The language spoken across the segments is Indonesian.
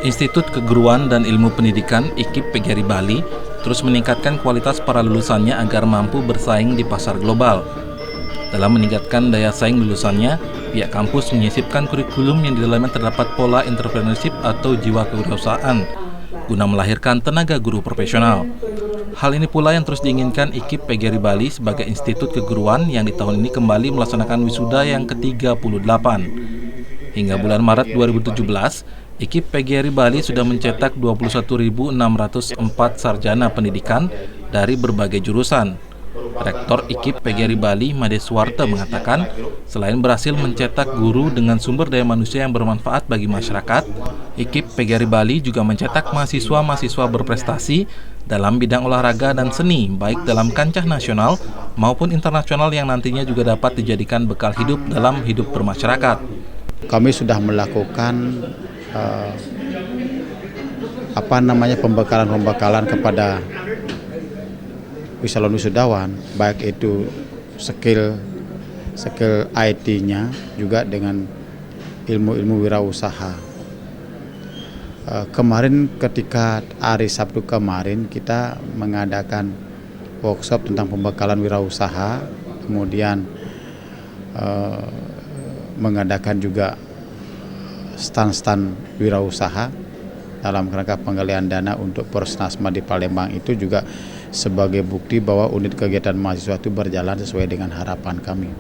Institut Keguruan dan Ilmu Pendidikan IKIP PGRI Bali terus meningkatkan kualitas para lulusannya agar mampu bersaing di pasar global. Dalam meningkatkan daya saing lulusannya, pihak kampus menyisipkan kurikulum yang di dalamnya terdapat pola entrepreneurship atau jiwa kewirausahaan, guna melahirkan tenaga guru profesional. Hal ini pula yang terus diinginkan IKIP PGRI Bali sebagai institut keguruan yang di tahun ini kembali melaksanakan wisuda yang ke-38. Hingga bulan Maret 2017, IKIP PGRI Bali sudah mencetak 21.604 sarjana pendidikan dari berbagai jurusan. Rektor IKIP PGRI Bali, Made Suwarte, mengatakan, selain berhasil mencetak guru dengan sumber daya manusia yang bermanfaat bagi masyarakat, IKIP PGRI Bali juga mencetak mahasiswa-mahasiswa berprestasi dalam bidang olahraga dan seni, baik dalam kancah nasional maupun internasional yang nantinya juga dapat dijadikan bekal hidup dalam hidup bermasyarakat. Kami sudah melakukan pembekalan kepada calon wisudawan, baik itu skill IT-nya juga dengan ilmu-ilmu wirausaha. Kemarin ketika hari Sabtu kemarin kita mengadakan workshop tentang pembekalan wirausaha, kemudian mengadakan juga stand-stand wirausaha dalam rangka penggalian dana untuk Persnasma di Palembang. Itu juga sebagai bukti bahwa unit kegiatan mahasiswa itu berjalan sesuai dengan harapan kami.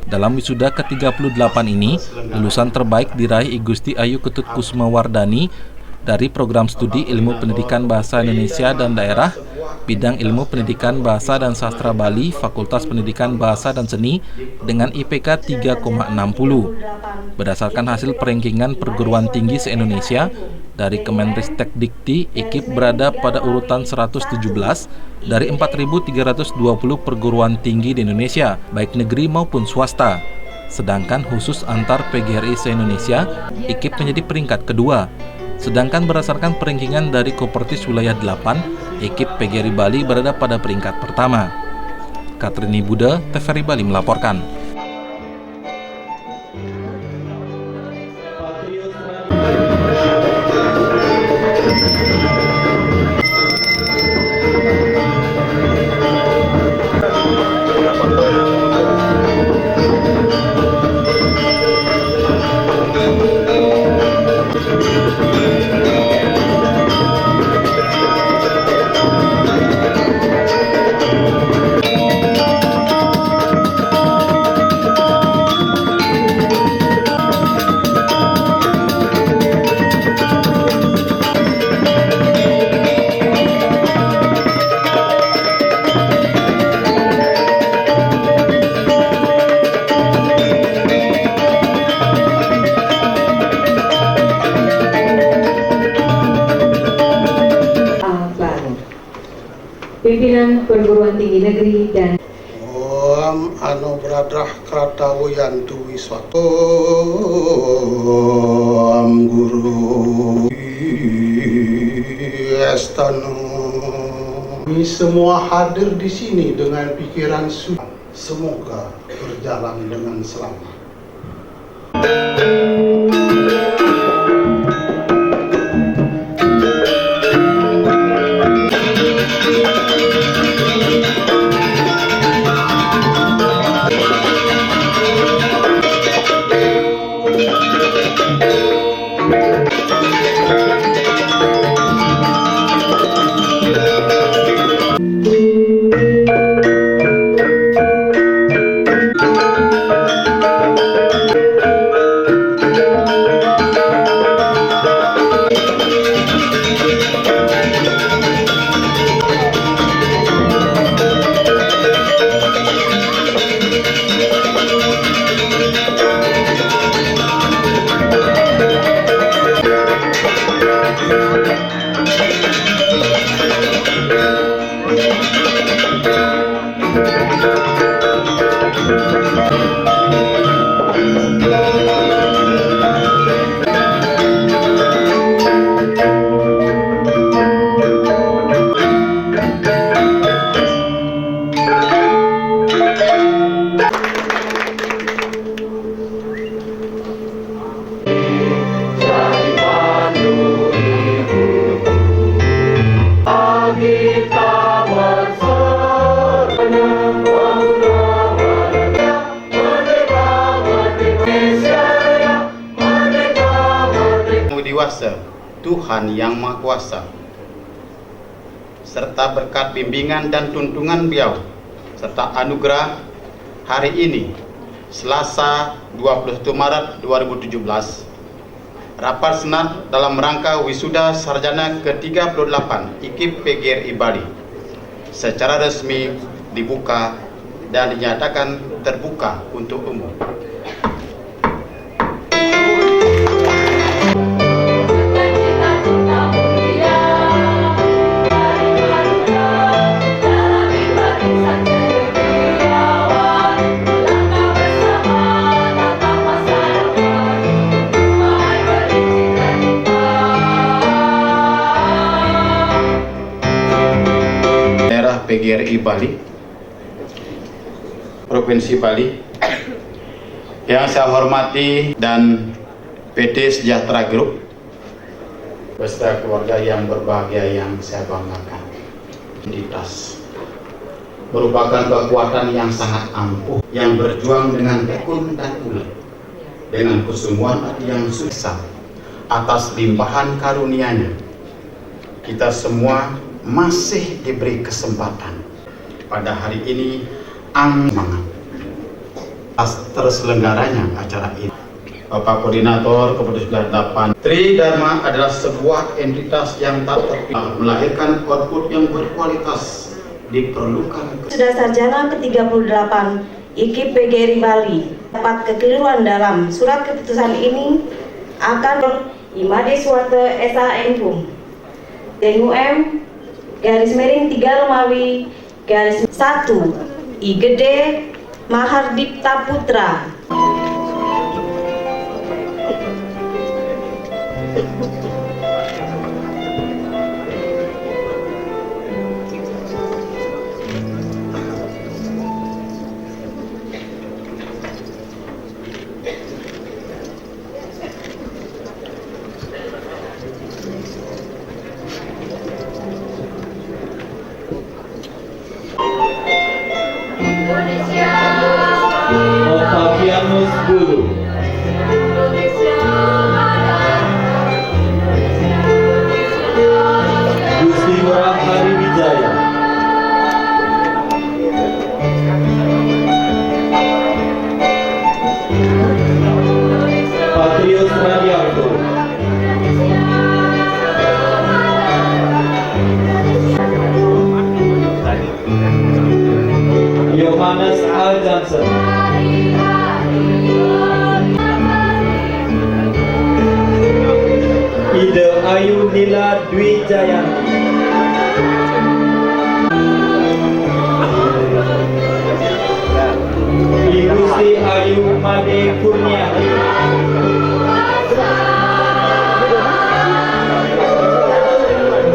Dalam wisuda ke-38 ini, lulusan terbaik diraih I Gusti Ayu Ketut Kusmawardani dari program studi Ilmu Pendidikan Bahasa Indonesia dan Daerah, bidang Ilmu Pendidikan Bahasa dan Sastra Bali, Fakultas Pendidikan Bahasa dan Seni dengan IPK 3,60. Berdasarkan hasil perankingan perguruan tinggi se-Indonesia dari Kemenristek Dikti, IKIP berada pada urutan 117 dari 4.320 perguruan tinggi di Indonesia, baik negeri maupun swasta. Sedangkan khusus antar PGRI se-Indonesia, IKIP menjadi peringkat kedua. Sedangkan berdasarkan perankingan dari Kopertis Wilayah 8, IKIP PGRI Bali berada pada peringkat pertama. Katrini Buda, TVRI Bali melaporkan. Pimpinan Perguruan Tinggi Negeri dan Om Anubradrah Kratawo Yantu Wiswato Om Guru Estano. Kami semua hadir di sini dengan pikiran suci. Semoga berjalan dengan selamat. kuasa Tuhan Yang Maha Kuasa, serta berkat bimbingan dan tuntunan beliau, serta anugerah hari ini, Selasa 21 Maret 2017, rapat senat dalam rangka wisuda sarjana ke-38 IKIP PGRI Bali secara resmi dibuka dan dinyatakan terbuka untuk umum. PGRI Bali, Provinsi Bali, yang saya hormati, dan PT Sejahtera Group beserta keluarga yang berbahagia yang saya banggakan. Identitas merupakan kekuatan yang sangat ampuh, yang berjuang dengan tekun dan ulet, dengan kesungguhan hati yang susah atas limpahan karunia-Nya. Kita semua masih diberi kesempatan pada hari ini semangat terselenggaranya acara ini. Bapak Koordinator Keputusan 8, Tridharma adalah sebuah entitas yang tak terpisah, melahirkan output yang berkualitas, diperlukan. Sudah sarjana ke-38 IKIP PGRI Bali, dapat kekeliruan dalam surat keputusan ini akan Imade Suwarte SAM TUM garis miring 3 Romawi garis 1 I Gede Mahardipta Putra. Octavianus Guru, Gusti Ngurah Hari Wijaya, Patrius Radianto, Yohanes Al Johnson, Ide Ayu Nila Dwi Jayanti, Ibu Sri Ayu Made Kurniati,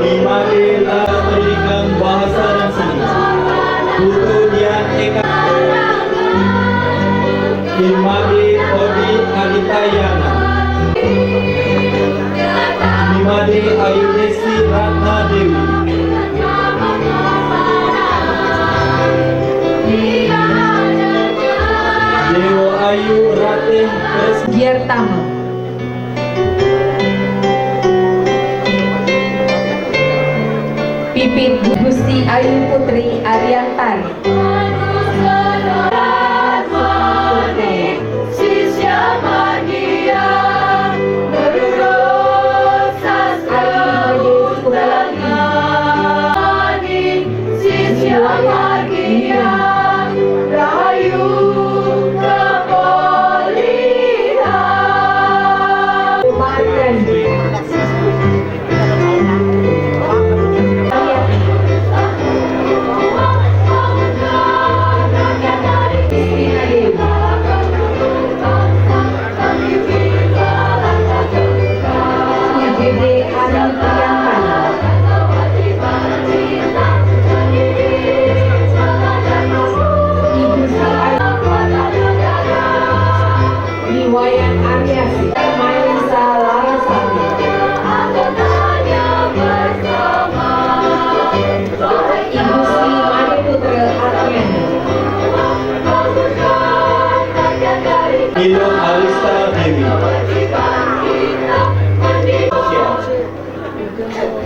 Imade Pendidikan Bahasa dan Seni, Putu Dian Eka, Imade Odi Aditayana, Imade Ayu Desi Ratna Dewi, Dewa Ayu Ratih Giertama, Pipit Gusti Ayu Putri Ariantari, Nilo Alista Dewi,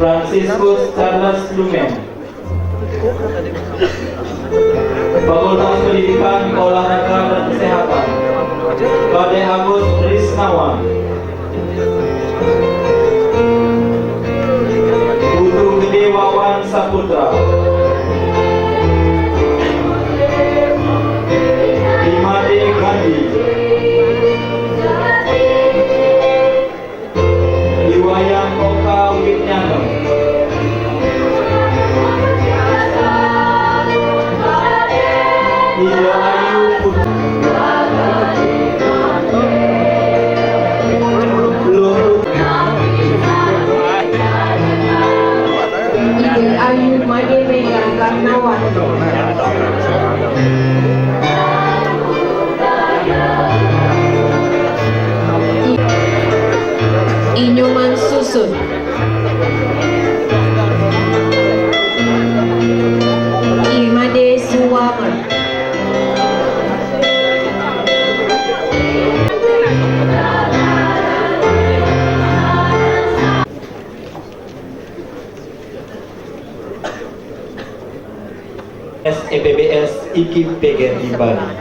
Franciscus Charles Lumen. Fakultas Pendidikan, Olahraga dan Kesehatan, Kade Agus Risnawan. Putu Gede Wawan Saputra. Imade Gandhi. Iwayan Oka Witnyanam. Ida Ayu Putri. Ida Ayu Made Mega Karnawan. Inyuman Susun. Imade Suwaman. SEPBS IKIP PGRI Bali.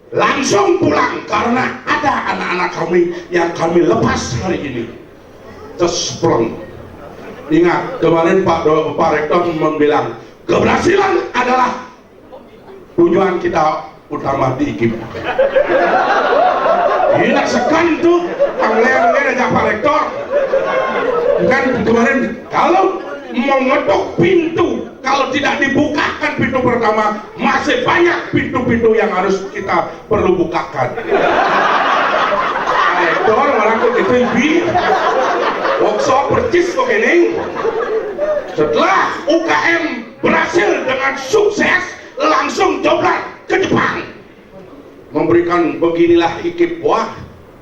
Langsung pulang karena ada anak-anak kami yang kami lepas hari ini. Terus pulang. Ingat kemarin Pak Rektor membilang keberhasilan adalah tujuan kita utama di IKIP. Tidak sekali itu panggilan aja Pak Rektor. Kan kemarin kalau mau ngetok pintu, kalau tidak dibukakan pintu pertama, masih banyak pintu-pintu yang harus kita perlu bukakan. Rektor orang ke TV workshop percis kok ini. Setelah UKM berhasil dengan sukses, langsung jobrat ke Jepang. Memberikan beginilah IKIP, wah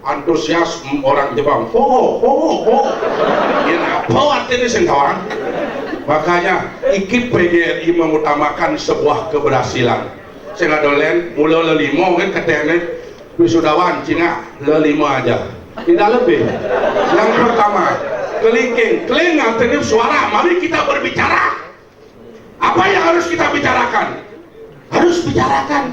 antusias orang Jepang. Ini apa artinya sengkawan? Makanya IKIP PGRI mengutamakan sebuah keberhasilan. Saya nggak dolen, mulai lelimo kan katanya wisudawan Cina lelimo aja, tidak lebih. Yang pertama, keling alternatif suara. Mari kita berbicara. Apa yang harus kita bicarakan? Harus bicarakan.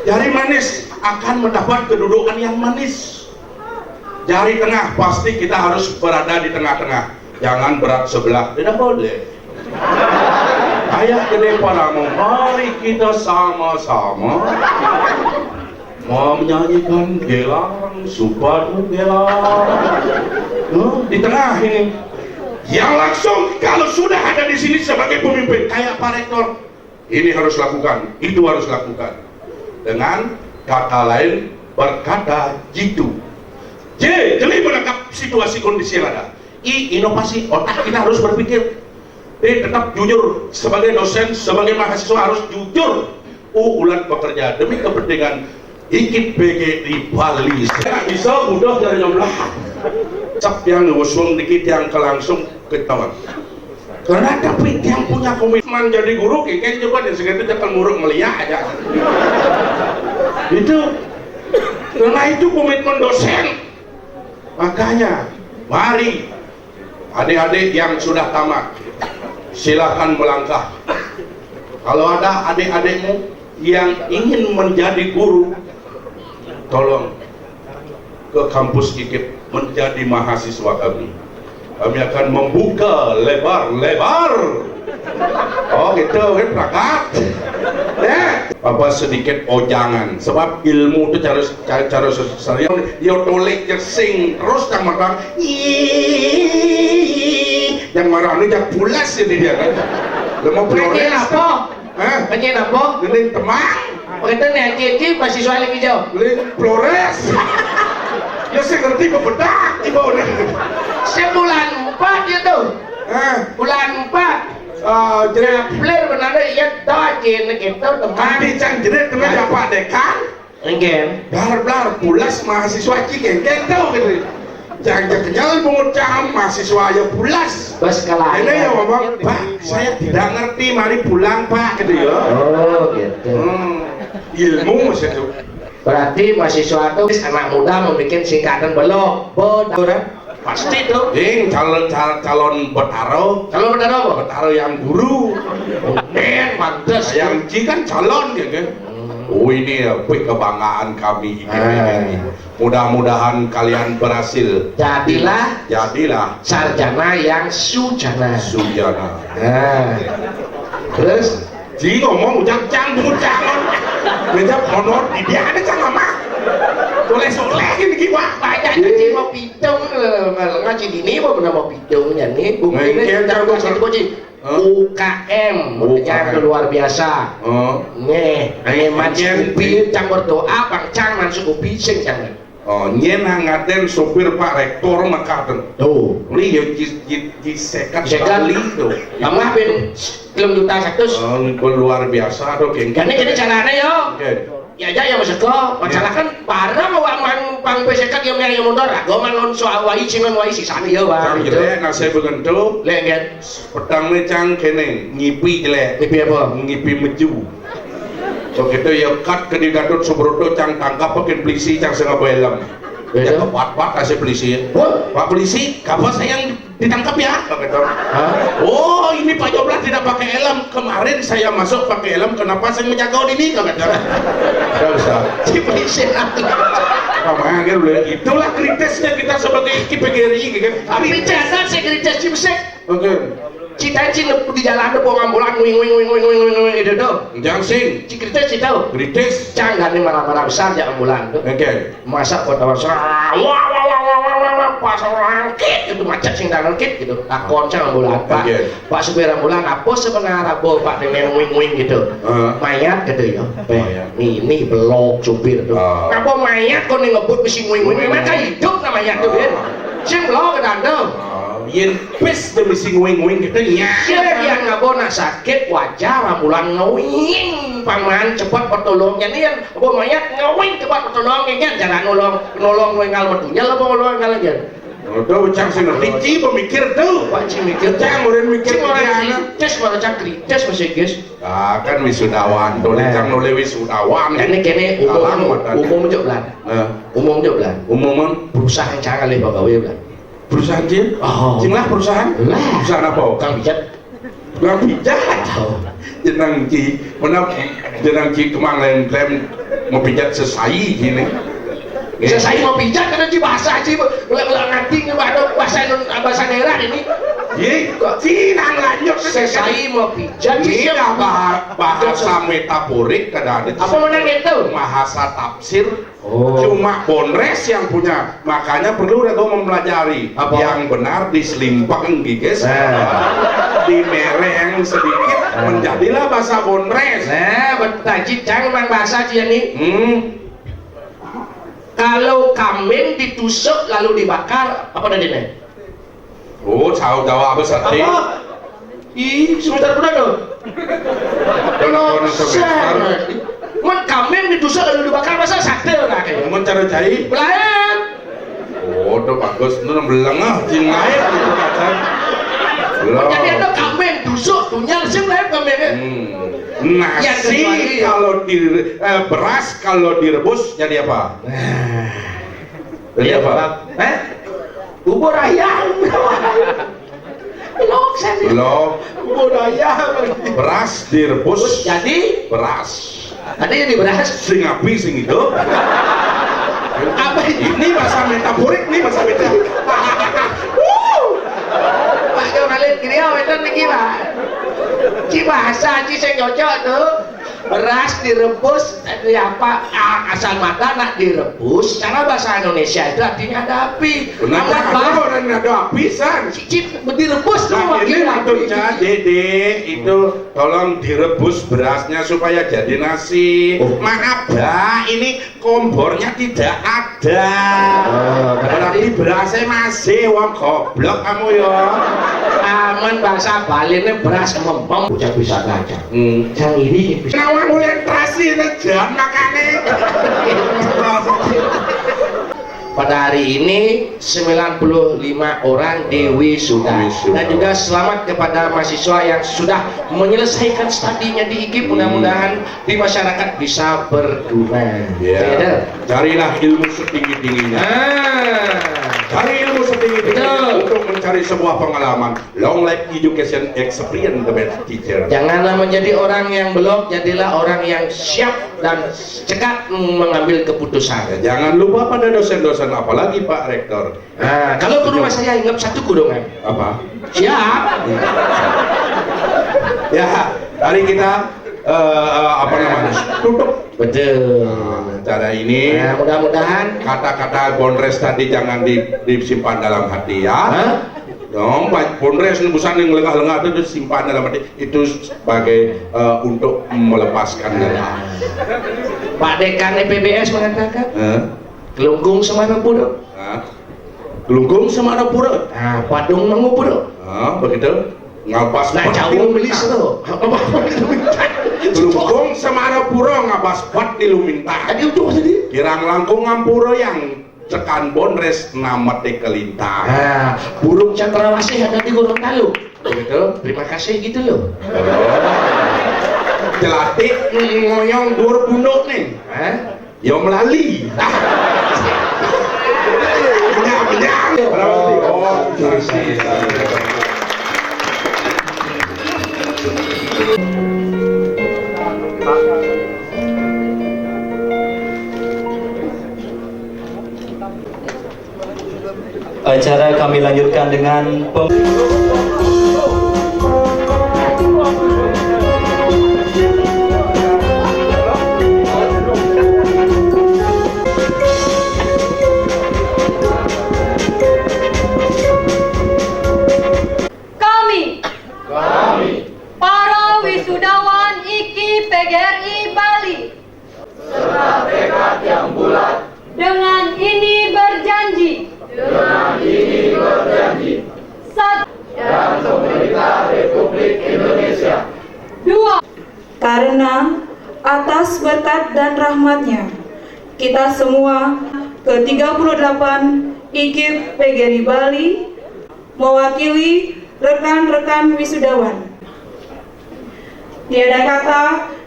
Jari manis akan mendapat kedudukan yang manis. Jari tengah pasti kita harus berada di tengah-tengah. Jangan berat sebelah, tidak boleh. Ayah gede padamu, mari kita sama-sama menyanyikan gelang supadu gelang. Di tengah ini, yang langsung kalau sudah ada di sini sebagai pemimpin kayak Pak Rektor, ini harus lakukan, itu harus lakukan. Dengan kata lain berkata jitu. Jeli menangkap situasi kondisi yang ada. Inovasi otak kita harus berpikir. Tetap jujur sebagai dosen, sebagai mahasiswa harus jujur. Ulan bekerja demi kepentingan IKIP PGRI Bali. Saya bisa mudah dari jumlah. Cap yang ngusung dikit yang kelangsung ketahuan. Karena tapi yang punya komitmen jadi guru, kayak coba dan segitu jangan muruk melia aja. Itu karena itu komitmen dosen. Makanya mari adik-adik yang sudah tamat, silakan melangkah. Kalau ada adik-adikmu yang ingin menjadi guru, tolong ke kampus IKIP menjadi mahasiswa kami. Kami akan membuka lebar-lebar. Oh gitu kan plakat. Apa sedikit ojangan, sebab ilmu itu cara saya dia tolek sing terus yang marah. Yang marah ini jak pulas ini dia kan. Lemah flores. Apa? Pengen apa? Geling temang. Begitu nih, cici mahasiswa lagi jauh. Geling flores. Ya saya ngerti bebedak tiba udah. Sebulan 4 dia tuh. Bulan 4. Jadi player benar ya dajin gitu teman. Di cangjerit teman dapat dekan. Enggak. Blar pulas mahasiswa cikeng tahu gitu. Jangan kenyal mengucap mahasiswa ya pulas. Bos kalah. Ini ya ngomong, Pak, saya tidak ngerti, mari pulang Pak, gitu ya. Oh gitu. Ilmu maksudnya. Berarti mahasiswa itu anak muda membuat singkatan belok, bodoh. Pasti tuh. Calon betaro. Calon betaro apa? Betaro yang guru. Men, pantas. Yang Ci kan calon ya kan. Oh ini ya kebanggaan kami ini. Mudah-mudahan kalian berhasil. Jadilah sarjana yang sujana. Nah. Terus Ci ngomong ujang canggung jangan. Ngejap honor di dia ada cang mama. Soleh ini gimana? Banyak Ci mau pitung ngaji dini mau benar mau pitungnya nih. Buktinya kita kasih kunci. UKM yang luar biasa. Nih macam pi campur doa bang cang masuk kopi sing jangan. Nyen ngaten sopir Pak Rektor makaten. Tuh, li yo sekat sekali tuh. Tambah pin 5 juta 100. Luar biasa tuh geng. Gini caranya yo. Ya aja yang masuk kok. Masalah kan parah mau man pang pesekat yang nyari motor. Goman non soal wai cingan wai sisane yo bang. Jelek nasi begentu. Lengket. Petang cang kene ngipi jelek. Ngipi apa? Ngipi meju. So gitu ya kat ke di Gatot Subroto cang tangkap pakai polisi cang setengah belem. Ya kepat-pat kasih polisi. Pak polisi, kapan saya yang ditangkap ya? Gitu. Oh ini Pak Joblat tidak pakai helm. Kemarin saya masuk pakai helm. Kenapa saya menjaga ini? Gitu. Tidak usah. Si polisi namanya gitu. Itulah kritisnya kita sebagai PGRI gitu. Tapi jangan saya kritis cimsek. Oke. Cita-cita di jalan ada bawa ambulan wing itu tuh. Jangan sing. Kritis sih tahu. Kritis. Jangan nih marah-marah besar ya ambulan tuh. Oke. Masa kota besar. Wah pasang rangkit itu macet sing rangkit gitu. Takon cang ambulan Pak. Pak supir ambulan apa sebenarnya bo Pak dengan wing gitu. Mayat gitu ya. Ini belok supir tuh. Apa mayat kok ngebut mesin wing maka hidup namanya tuh kan. Sing belok ke dandang. Yen pes demi sing wing gitu nya. Yang ngabona sakit wajar ambulan ngawing paman cepat pertolongan nih yangabo mayat ngawing cepat pertolongan kan cara nolong wengal metunya lah nolong wengal aja. Udah cang sing ngerti pemikir tuh. Pak Ci mikir cang murid mikir orang tes malah cang kritis masih guys. Kan wisudawan, dole cang nole wisudawan. Ini kene umum joblan. Umum joblan. Umum perusahaan cang kali pegawai blan. Perusahaan Cin? Cinglah perusahaan? Perusahaan apa? Kang pijat. Kang pijat? Jenang Ci, mana jenang Ci kemang lain klaim mau pijat sesai gini. Sesai mau pijat karena Ci bahasa Ci ngerti bahasa daerah ini. Ye, Cina lanjut sesai mau pijat. Ini bahasa metaforik kadang-kadang. Apa mana gitu? Bahasa tafsir. Cuma Bonres yang punya, makanya perlu aku mempelajari yang benar diselimpang giges, dimereng sedikit menjadilah bahasa Bonres. Nah, bertajik cang memang bahasa dia nih. Kalau kambing ditusuk lalu dibakar, apa tadi? Oh, tahu apa sate? Apa? Ih, sebentar pula dong. Kalau mun kambing ditusuk lalu dibakar masa sate ora kayak. Mun cara jahit. Lain. Oh, udah bagus. Itu belengah cing lain gitu kacang. Jadi ada kambing tusuk tunyal sing lain kambingnya. Nasi kalau beras kalau direbus jadi apa? Jadi apa? Bubur ayam. Lok saya. Lok. Bubur ayam. Beras direbus jadi beras. Ada yang di beras. Sing api sing itu. Apa ini bahasa metaforik nih bahasa metaforik. Pak jurnalis kira itu nih Pak. Ci bahasa ci saya cocok tuh. Beras direbus apa asal mata nak direbus karena bahasa Indonesia itu artinya ada api. Kenapa orang ada api san? Cicip direbus tuh. Nah, ini maksudnya Dede itu tolong direbus berasnya supaya jadi nasi. Maaf Mbak, ini kompornya tidak ada. Berarti berasnya masih wong goblok kamu ya. Aman bahasa Bali ini beras mempem ucap bisa baca. Yang ini bisa. Kawan mulai terasi jangan makane. Pada hari ini 95 orang diwisuda dan juga selamat kepada mahasiswa yang sudah menyelesaikan studinya di IKIP. Mudah-mudahan di masyarakat bisa berguna. Carilah ilmu setinggi-tingginya. Cari ilmu setinggi-tingginya untuk mencari sebuah pengalaman. Long life education experience the best teacher. Janganlah menjadi orang yang belok, jadilah orang yang siap dan cekat mengambil keputusan. Jangan lupa pada dosen-dosen, apalagi Pak Rektor. Nah, kalau ke rumah saya ingat satu kudungan. Apa? Siap. Ya, hari kita apa namanya? Tutup. Betul. Cara ini. Nah, mudah-mudahan kata-kata Bonres tadi jangan disimpan dalam hati ya. Dong, Bonres busan yang lengah-lengah itu disimpan dalam hati. Itu sebagai untuk melepaskan lelah. Pak Dekan EPBS mengatakan. Kelungkung semana pura. Kelungkung semana pura. Nah, padung mengupur. Begitu. Ngabas nah jauh beli itu. Kelungkung semana pura ngabas pat di Luminta. Tadi itu tadi. Kirang langkung ngampura yang cekan Bonres nama Tekelita. Nah, burung cendrawasih ada di Gorontalo. Begitu. Terima kasih gitu loh. Jelatik ngoyong dur punduk nih. Yo melali. Acara kami lanjutkan dengan Kami para wisudawan IKIP PGRI Bali serta tekad yang bulat dengan ini berjanji satu dan pemerintah Republik Indonesia. Dua, karena atas berkat dan rahmatnya kita semua ke-38 IKIP PGRI Bali mewakili rekan-rekan wisudawan. Tiada kata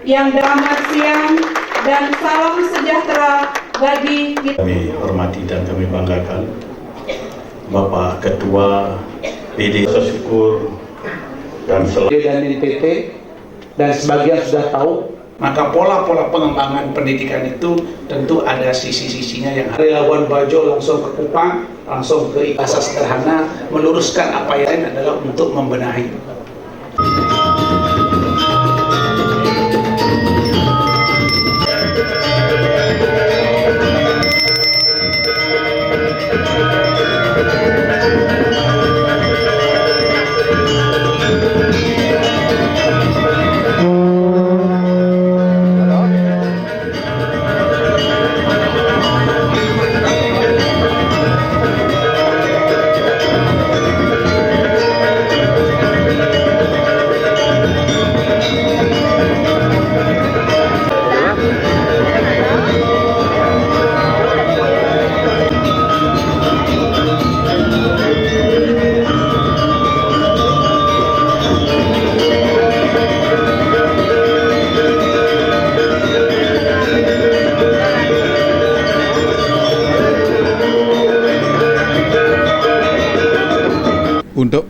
yang selamat siang dan salam sejahtera bagi kita. Kami hormati dan kami banggakan Bapak Ketua PD Syukur dan NPT dan sebagian sudah tahu, maka pola-pola pengembangan pendidikan itu tentu ada sisi-sisinya yang hari Labuan Bajo langsung ke Kupang, langsung ke bahasa sederhana, meluruskan apa yang adalah untuk membenahi.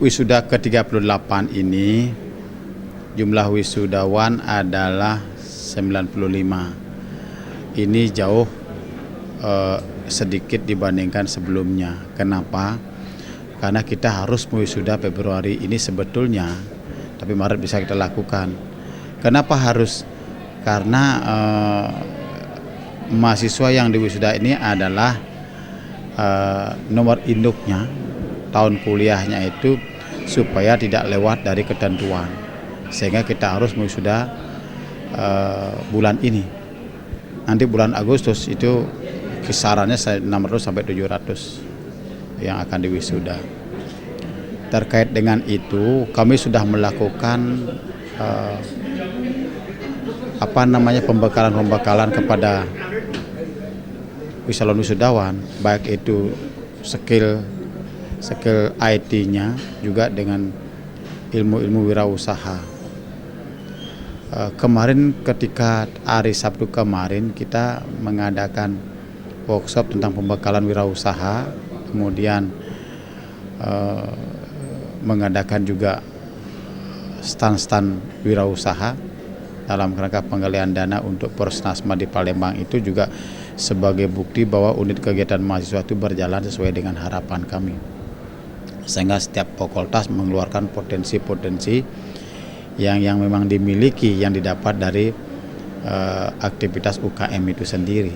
wisuda ke-38 ini jumlah wisudawan adalah 95. Ini jauh sedikit dibandingkan sebelumnya. Kenapa? Karena kita harus wisuda Februari ini sebetulnya, tapi Maret bisa kita lakukan. Kenapa harus? Karena mahasiswa yang diwisuda ini adalah nomor induknya, tahun kuliahnya itu supaya tidak lewat dari ketentuan, sehingga kita harus wisuda bulan ini. Nanti bulan Agustus itu kisarannya 600 sampai 700 yang akan diwisuda. Terkait dengan itu, kami sudah melakukan pembekalan kepada calon wisudawan, baik itu skill IT-nya juga dengan ilmu wirausaha. Kemarin ketika hari Sabtu kemarin kita mengadakan workshop tentang pembekalan wirausaha, kemudian mengadakan juga stand-stand wirausaha dalam rangka penggalian dana untuk Persnasma di Palembang. Itu juga sebagai bukti bahwa unit kegiatan mahasiswa itu berjalan sesuai dengan harapan kami, sehingga setiap fakultas mengeluarkan potensi-potensi yang memang dimiliki, yang didapat dari aktivitas UKM itu sendiri.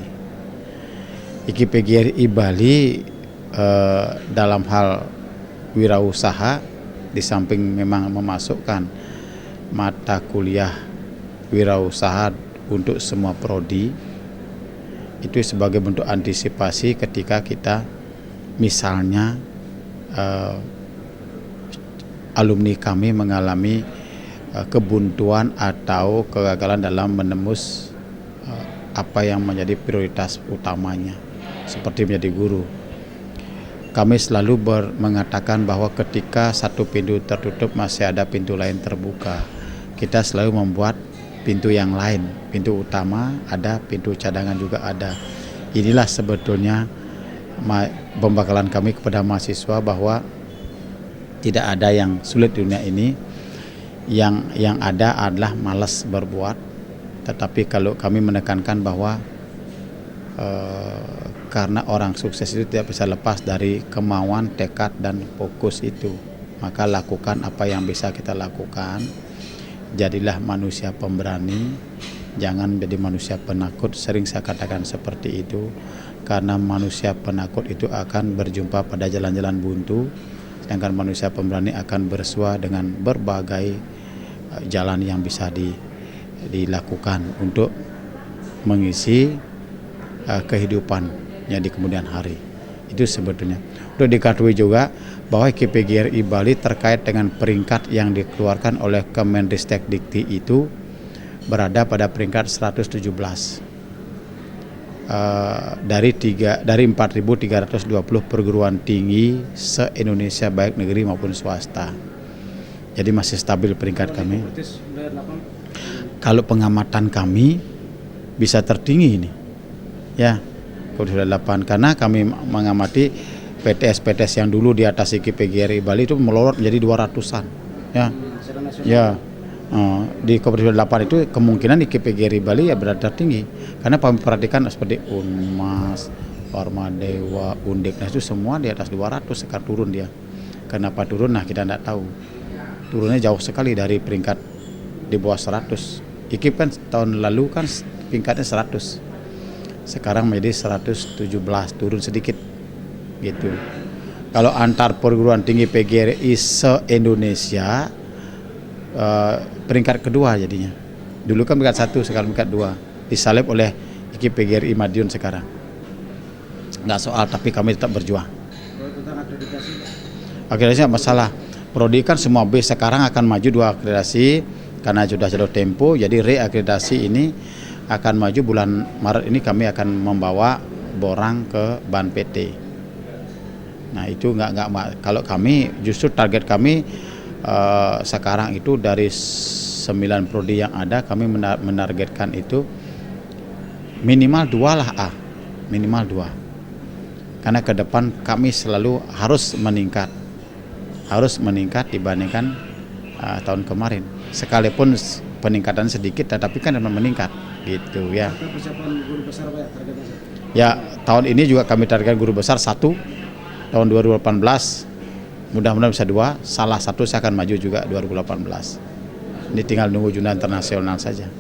IKIP PGRI Bali dalam hal wirausaha, di samping memang memasukkan mata kuliah wirausaha untuk semua prodi, itu sebagai bentuk antisipasi ketika kita misalnya alumni kami mengalami kebuntuan atau kegagalan dalam menembus apa yang menjadi prioritas utamanya, seperti menjadi guru. Kami selalu mengatakan bahwa ketika satu pintu tertutup masih ada pintu lain terbuka. Kita selalu membuat pintu yang lain, pintu utama ada, pintu cadangan juga ada. Inilah sebetulnya pembekalan kami kepada mahasiswa, bahwa tidak ada yang sulit di dunia ini. Yang ada adalah malas berbuat. Tetapi kalau kami menekankan bahwa karena orang sukses itu tidak bisa lepas dari kemauan, tekad, dan fokus itu, maka lakukan apa yang bisa kita lakukan. Jadilah manusia pemberani, jangan menjadi manusia penakut. Sering saya katakan seperti itu, karena manusia penakut itu akan berjumpa pada jalan-jalan buntu, sedangkan manusia pemberani akan bersua dengan berbagai jalan yang bisa dilakukan untuk mengisi kehidupannya di kemudian hari. Itu sebetulnya. Untuk diketahui juga bahwa IKIP PGRI Bali terkait dengan peringkat yang dikeluarkan oleh Kemendristek Dikti itu berada pada peringkat 117 dari 4.320 perguruan tinggi se-Indonesia, baik negeri maupun swasta. Jadi masih stabil peringkat kami. Kalau pengamatan kami bisa tertinggi ini, ya, sudah 8, karena kami mengamati PTS yang dulu di atas IKIP PGRI Bali itu melorot menjadi 200-an, ya, ya. Di Koperasi 8 itu kemungkinan IKIP PGRI Bali ya berada tertinggi, karena kami perhatikan seperti Unmas, Warmadewa, Undek, nah itu semua di atas 200. Sekarang turun dia. Kenapa turun? Nah, kita tidak tahu. Turunnya jauh sekali dari peringkat di bawah 100. IKIP kan tahun lalu kan peringkatnya 100. Sekarang menjadi 117, turun sedikit gitu. Kalau antar perguruan tinggi PGRI se-Indonesia peringkat kedua jadinya. Dulu kan peringkat 1, sekarang peringkat 2. Disalib oleh IKIP PGRI Madiun sekarang. Nggak soal, tapi kami tetap berjuang. Akreditasi nggak masalah. Prodi kan semua B sekarang akan maju 2 akreditasi karena sudah jatuh tempo. Jadi reakreditasi ini akan maju bulan Maret ini. Kami akan membawa borang ke Ban PT. Nah itu nggak kalau kami justru target kami sekarang itu dari 9 prodi yang ada, kami menargetkan itu minimal 2 lah A, minimal 2. Karena ke depan kami selalu harus meningkat, harus meningkat dibandingkan tahun kemarin. Sekalipun peningkatan sedikit, tetapi kan memang meningkat gitu ya. Persiapan guru besar Pak, targetnya? Ya, tahun ini juga kami targetkan guru besar 1 tahun 2018. Mudah-mudahan bisa 2, salah satu saya akan maju juga 2018. Ini tinggal nunggu jurnal internasional saja.